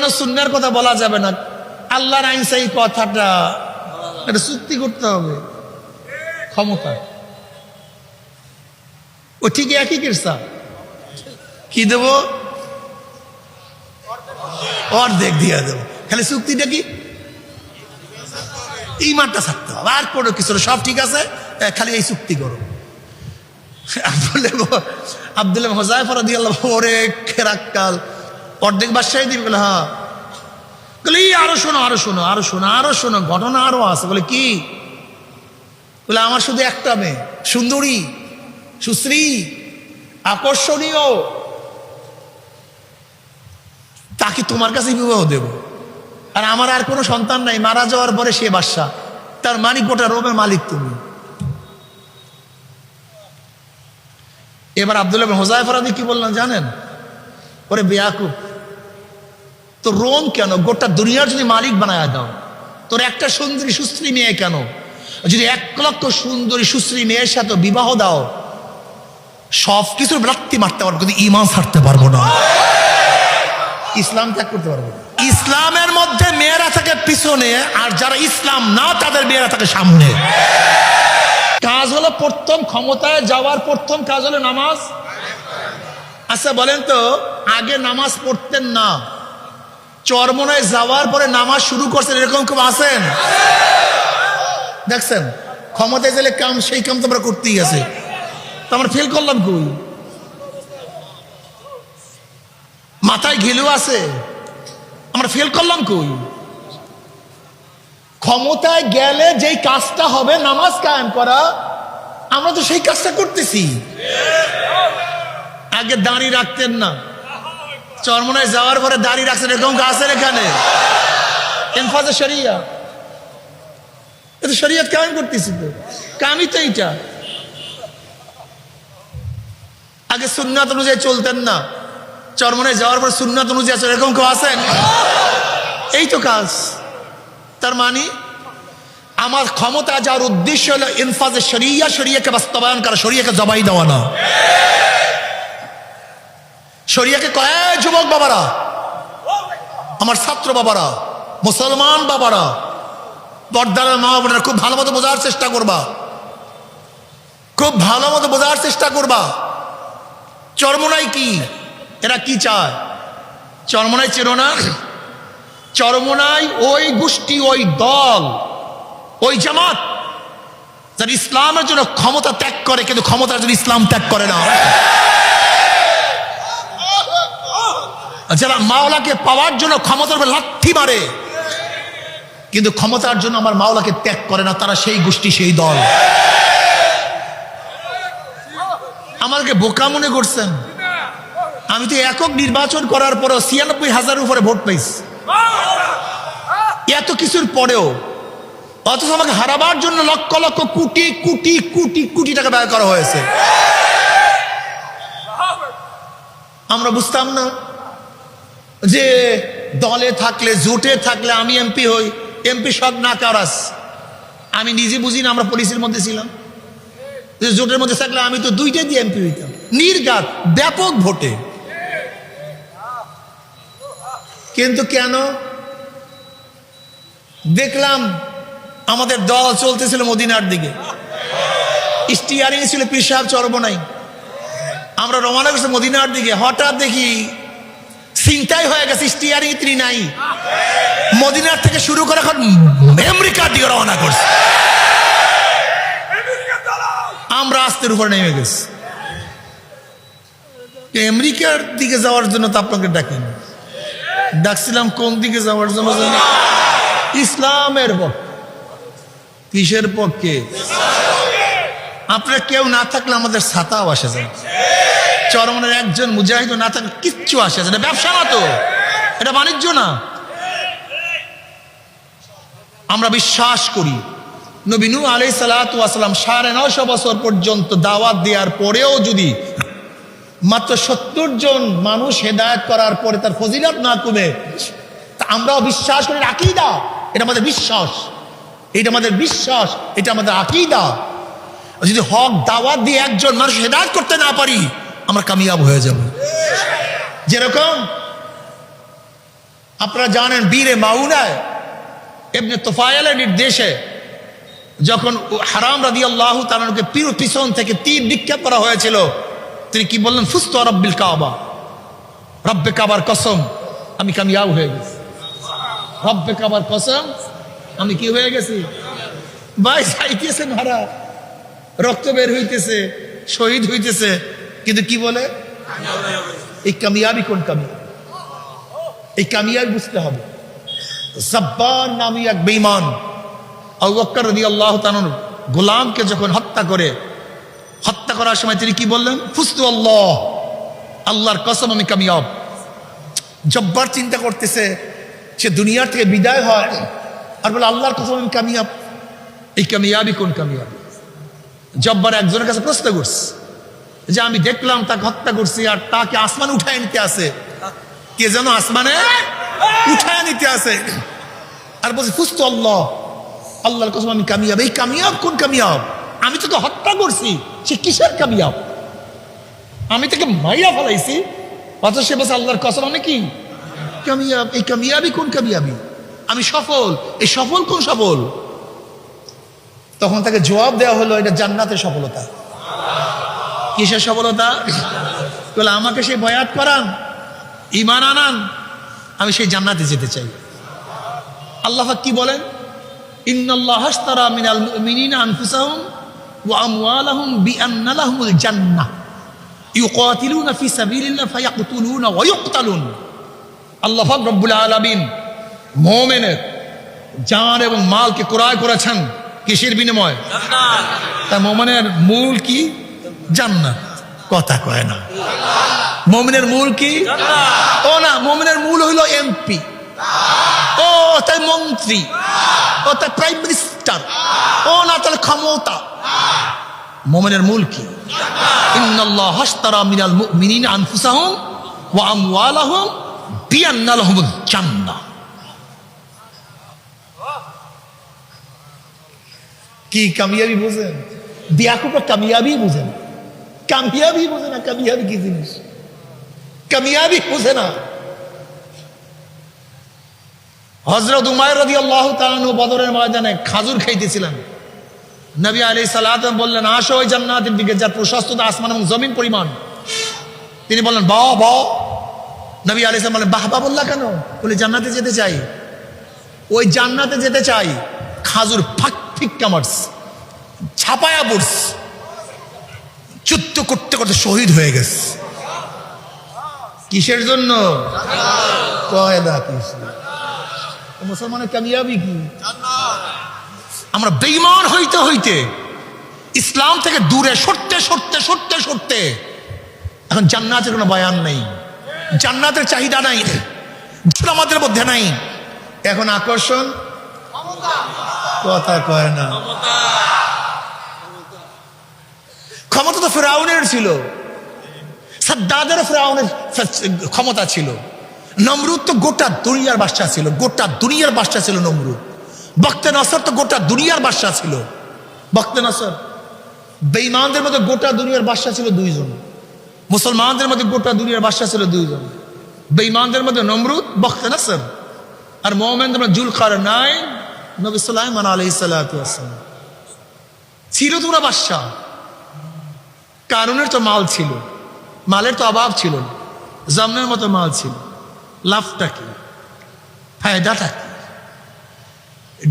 কোরআন ও সুন্নাহর কথা বলা যাবে না, আল্লাহর আইন সেই কথাটা এটা চুক্তি করতে হবে। ক্ষমতা ও ঠিক একই কিরসা, কি দেব? অর্ধেক দিয়ে দেবো, খালি চুক্তিটা কি ইমানটা থাকতে হবে, আর কোনো কিছু সব ঠিক আছে, খালি এই চুক্তি করো। আব্দুল্লাহ হুযায়ফা রাদিয়াল্লাহু ওরে খেরাক্কাল অর্ধেক বাদশাহী দিবে বলে, হ্যাঁ। বলে আরো শোনো আরো শোনো আরো শোনো আরো শোনো, ঘটনা আরো আছে। বলে কি? বলে আমার শুধু একটা মেয়ে, সুন্দরী, সুশ্রী, আকর্ষণীয়, তাকে তোমার কাছে বিবাহ দেব। আর আমার আর কোনো সন্তান নাই, মারা যাওয়ার পরে সে বাদশা, তার মালিক, গোটা রোমের মালিক তুমি। এবার আব্দুল্লাহ ইবনে হুযায়ফা রাদি কি বললেন জানেন? ওরে বেয়াকুব, তো রোম কেন, গোটা দুনিয়ার যদি মালিক বানায় দাও, তোর একটা সুন্দরী সুশ্রী মেয়ে কেন? যদি 1 লক্ষ সুন্দরী সুশ্রী মেয়ের সাথে বিবাহ দাও, সব কিছুর লাত্তি মারতে পারবো, কিন্তু ঈমান ছাড়তে পারবো না, ইসলাম ত্যাগ করতে পারবো না। ইসলামের মধ্যে মেয়েরা থাকে পিছনে, আর যারা ইসলাম না তাদের মেয়েরা থাকে সামনে। কাজ হলো প্রথম, ক্ষমতায় যাওয়ার প্রথম কাজ হলো নামাজ। আচ্ছা বলেন তো, আগে নামাজ পড়তেন না, চরমনায় যাওয়ার পরে নামাজ শুরু করছেন, এরকম কেউ আছেন? দেখছেন, ক্ষমতায় গেলে কাম সেই কাম তো আমরা করতেই আছে, তো আমরা ফেল করলাম কই? মাথায় ঘিলু আছে, আমরা ফেল করলাম কই? ক্ষমতায় গেলে যেই কাজটা হবে নামাজ কায়েম করা, আমরা তো সেই কাজটা করতেছি। আগে দাড়ি রাখতেন না, চরমনায় যাওয়ার পরে দাড়ি রাখছেন, এরকম আছে এখানে? ইনফাজে শরিয়া, এটা শরিয়ত কায়েম করতেছি, তো কামই তো এইটা। আগে সুন্নাত অনুযায়ী চলতেন না, চরমনায় যাওয়ার পর সুন্নাত অনুযায়ী আছে, এরকম কেউ আছেন? এই তো কাজ। তার মানে আমার ক্ষমতা যাওয়ার উদ্দেশ্য হলো ইনফাজে শরিয়া, শরিয়াকে বাস্তবায়ন করা, শরিয়াকে জবাই দেওয়া না। শরিয়াকে কয় যুবক বাবারা, আমার ছাত্র বাবারা, মুসলমান বাবারা, পর্দার মা বোনেরা, খুব ভালো মতো বোঝার চেষ্টা করবা, খুব ভালো মতো বোঝার চেষ্টা করবা। চরমনাই কি, এরা কি চায়? চরমনাই চেনো না? চরমনাই ওই গোষ্ঠী, ওই দল, ওই জামাত যারা ইসলামের জন্য ক্ষমতা ত্যাগ করে, কিন্তু ক্ষমতার জন্য ইসলাম ত্যাগ করে না। যারা মাওলাকে পাওয়ার জন্য ক্ষমতার উপর লাথি মারে, কিন্তু ক্ষমতার জন্য আমার মাওলাকে ত্যাগ করে না, তারা সেই গোষ্ঠী, সেই দল। আমাকে বোকা মনে করছেন? আমি তো একক নির্বাচন করার পরেও ৯৬,০০০ উপরে ভোট পেয়েছি, এত কিছুর পরেও, অথচ আমাকে হারাবার জন্য লক্ষ লক্ষ কোটি কোটি কোটি কোটি টাকা ব্যয় করা হয়েছে। আমরা বুঝতাম না যে দলে থাকলে, জোটে থাকলে আমি এমপি হই, এমপি সব না কারাস। আমি নিজে বুঝি না, আমরা পুলিশের মধ্যে ছিলাম, জোটের মধ্যে থাকলে আমি তো 2টা দিয়ে এমপি হইতাম, নির্ঘাত ব্যাপক ভোটে। কিন্তু কেন? দেখলাম আমাদের দল চলতেছিল মদিনার দিকে, স্টিয়ারিং ছিল পীর সাহেব চরমনাই, আমরা রওনা করছি মদিনার দিকে। হঠাৎ দেখি চিন্তাই হয়ে গেছে, স্টিয়ারিং তিনি নাই, মদিনার থেকে শুরু করে এখন আমেরিকার দিকে রওনা করছে। আমরা আস্তের উপরে নেমে গেছি। আমেরিকার দিকে যাওয়ার জন্য তো আপনাকে ডাকেন, ডাকছিলাম কোন দিকে যাওয়ার জন্য? ইসলামের পক্ষে। কিসের পক্ষে? আপনারা কেউ না থাকলে আমাদের ছাতাও আসে যায়, চরমনের একজন মুজাহিদ না থাকলে কিচ্ছু আসে যায় না। ব্যবসা না তো, এটা বাণিজ্য না। আমরা বিশ্বাস করি নবী নূহ আলাইহিস সালাতু ওয়াস সালাম ৯৫০ বছর পর্যন্ত দাওয়াত দেওয়ার পরেও যদি মাত্র ৭০ জন মানুষ হেদায়েত করার পরে তার ফজিলত না কমে, তা আমরাও বিশ্বাস করি, আকীদা, এটা আমাদের বিশ্বাস, এটা আমাদের বিশ্বাস, এটা আমাদের আকীদা। যদি হক দাওয়াত দিয়ে একজন মানুষ হেদায়েত করতে না পারি, আমরা কামিয়াব হয়ে যাব। যেরকম আপনারা জানেন বীরে মাউনায় ইবনে তুফাইলের নির্দেশে যখন হারাম রাদিয়াল্লাহু তাআলাকে পিছন থেকে তীর নিক্ষেপ করা হয়েছিল, তিনি কি বললেন? ফুস্তু রাব্বিল কাবা, রব্বে কাবার কসম আমি কামিয়াব হয়ে গেছি। রব্বে কাবার কসম আমি কি হয়ে গেছি? ভাই যাইতেছে মারা, রক্ত বের হইতেছে, শহীদ হইতেছে, কিন্তু কি বলে? এই কামিয়াবি কোন কামিয়াবি? এই কামিয়াবি বুঝতে হবে। জব্বার নামী এক বেঈমান আবু বকর রাদিয়াল্লাহু তাআলা গোলামকে যখন হত্যা করার সময় তিনি কি বললেন? ফুস্তু আল্লাহ, আল্লাহর কসম আমি কামিয়াব। জব্বার চিন্তা করতেছে সে দুনিয়ার থেকে বিদায় হয় আর বলে আল্লাহর কসম আমি কামিয়াব। এই কামিয়াবি কোন কামিয়াবি? জব্বার একজনের কাছে প্রশ্ন করছে যে আমি দেখলাম তাকে হত্যা করছি আর তাকে আসমানে উঠায় নিতে আসে, কে যেন আসমানে উঠায় নিতে আসে আর বলছে ফুস্তু আল্লাহ, আল্লাহর কসম আমি কামিয়াব। এই কামিয়াব কোন কামিয়াব? আমি তোকে হত্যা করছি, সে কিসের কামিয়াব? আমি তাকে মাইরা ফেলাইছি, অথচ সে বলছে আল্লাহর কসম আমি কি কামিয়াব। এই কামিয়াবি কোন কামিয়াবি? আমি সফল। এই সফল কোন সফল? তখন তাকে জবাব দেওয়া হলো এটা জান্নাতের সফলতা। কিসের সফলতা? বলে আমাকে সেই বয়াত করান, ঈমান আনান, আমি সেই জান্নাতে যেতে চাই। আল্লাহ কি বলেন? ইন্নাল্লাহা আশতারা মিনাল মুমিনিনা আনফুসাহুম ওয়া আমওয়ালাহুম বিআন্না লাহুমুল জান্নাহ ইউকাতিলুনা ফি সাবিলিল্লাহ ফায়াকতুলুনা ওয়া ইউকতালুন। আল্লাহ পাক রব্বুল আলামিন মুমিনের জান এবং মালকে ক্রয় করেছেন কিসের বিনিময়ে? জান্নাত। তা মুমিনের মূল কি? জান্নাত। কথা কয় না। মুমিনের মূল কি? জান্নাত। ও না, মুমিনের মূল হইল এমপি, ও তাই মন্ত্রী, ও তাই প্রাইম মিনিস্টার, ও না তাহলে ক্ষমতা। মুমিনের মূল কি? ইন্নাল্লাহা আশতারা মিনাল মুমিনিনা আনফুসাহুম ওয়া আমওয়ালাহুম বিআন্না লাহুমুল জান্নাহ। কি কামিয়াবি বুঝেন? বিয়াকুব কামিয়াবি বুঝেন, কামিয়াবি বুঝে না। কামিয়াবি কি জিনিস? কামিয়াবি বুঝে না। হযরত উমাইর রাদিয়াল্লাহু তাআলা আনহু বদরের ময়দানে খাজুর খাইতেছিলেন। নবী আলাইহিস সালাম বললেন আসো ওই জান্নাতের দিকে যার প্রশস্ততা আসমান এবং জমিন পরিমাণ। তিনি বললেন বাহ বাহ। নবী আলাইহিস সালাম বললেন বাহ বাহ বললা কেন? বলে জান্নাতে যেতে চাই। ওই জান্নাতে যেতে চাই। খাজুর ফাক ফিক্কা মারছে, ছাপায়া পড়ছে, যুদ্ধ করতে করতে শহীদ হয়ে গেছে। কিসের জন্য? কয়দা কিসের? মুসলমানের কামিয়াবি কি? আমরা বেঈমান হইতে হইতে ইসলাম থেকে দূরে সরতে সরতে সরতে সরতে এখন জান্নাতের কোনো বয়ান নেই, জান্নাতের চাহিদা নাই, আমাদের মধ্যে নাই। এখন আকর্ষণ কথা কয় না। ক্ষমতা তো ফিরআউনের ছিল, সাদ্দাদের ফিরআউনের ক্ষমতা ছিল। নমরুদ তো গোটা দুনিয়ার বাদশা ছিল, গোটা দুনিয়ার বাদশা ছিল নমরুদ। বখতে নসর তো গোটা দুনিয়ার বাদশা ছিল। বখতে নসর বেঈমানদের মধ্যে গোটা দুনিয়ার বাদশা ছিল দুইজন, মুসলমানদের মধ্যে গোটা দুনিয়ার বাদশা ছিল দুইজন। বেঈমানদের মধ্যে নমরুদ, বখতে নসর, আর মুমিনদের মধ্যে যুলকারনাইন, নবী সুলাইমান আলাইহিস সালাতু ওয়াস সালাম ছিল। তোমরা বাদশা, কারণের তো মাল ছিল, মালের তো অভাব ছিল না, জামনের মতো মাল ছিল। লাভটা কি? ফায়দাটা কি?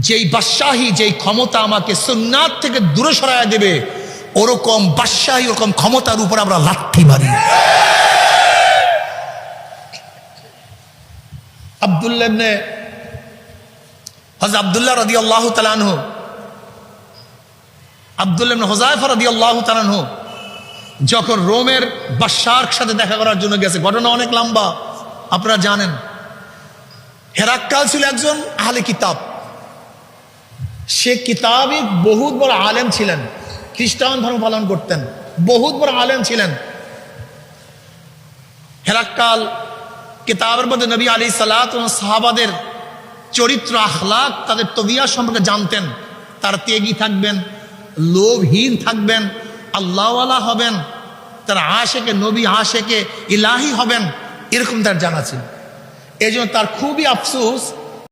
যেই বাদশাহী, যেই ক্ষমতা আমাকে সুন্নাত থেকে দূরে সরায় দেবে, ওরকম বাদশাহী, ওরকম ক্ষমতার উপর আমরা লাথি মারি। আব্দুল্লাহ ইবনে হযরত আব্দুল্লাহ রাদিয়াল্লাহু তাআলা আনহু, আব্দুল্লাহ ইবনে হুযায়ফা রাদিয়াল্লাহু তাআলা আনহু যখন রোমের বাদশার সাথে দেখা করার জন্য গেছে, ঘটনা অনেক লম্বা, আপনারা জানেন। হেরাক্কাল ছিল একজন আহলে কিতাব, সে কিতাবই বহুত বড় আলেম ছিলেন, খ্রিস্টান ধর্ম পালন করতেন, বহুত বড় আলেম ছিলেন। হেরাক্কাল কিতাবের মধ্যে নবী আলাইহিস সালাত ওয়াস সাহাবাদের চরিত্র, আখলাক, তাদের তবিয়া সম্পর্কে জানতেন। তারা ত্যাগী থাকবেন, লোভহীন থাকবেন, আল্লাহওয়ালা হবেন, তারা আশেকে নবী, আশেকে ইলাহি হবেন, এরকম তার জানা ছিল। এই জন্য তার খুবই আফসোস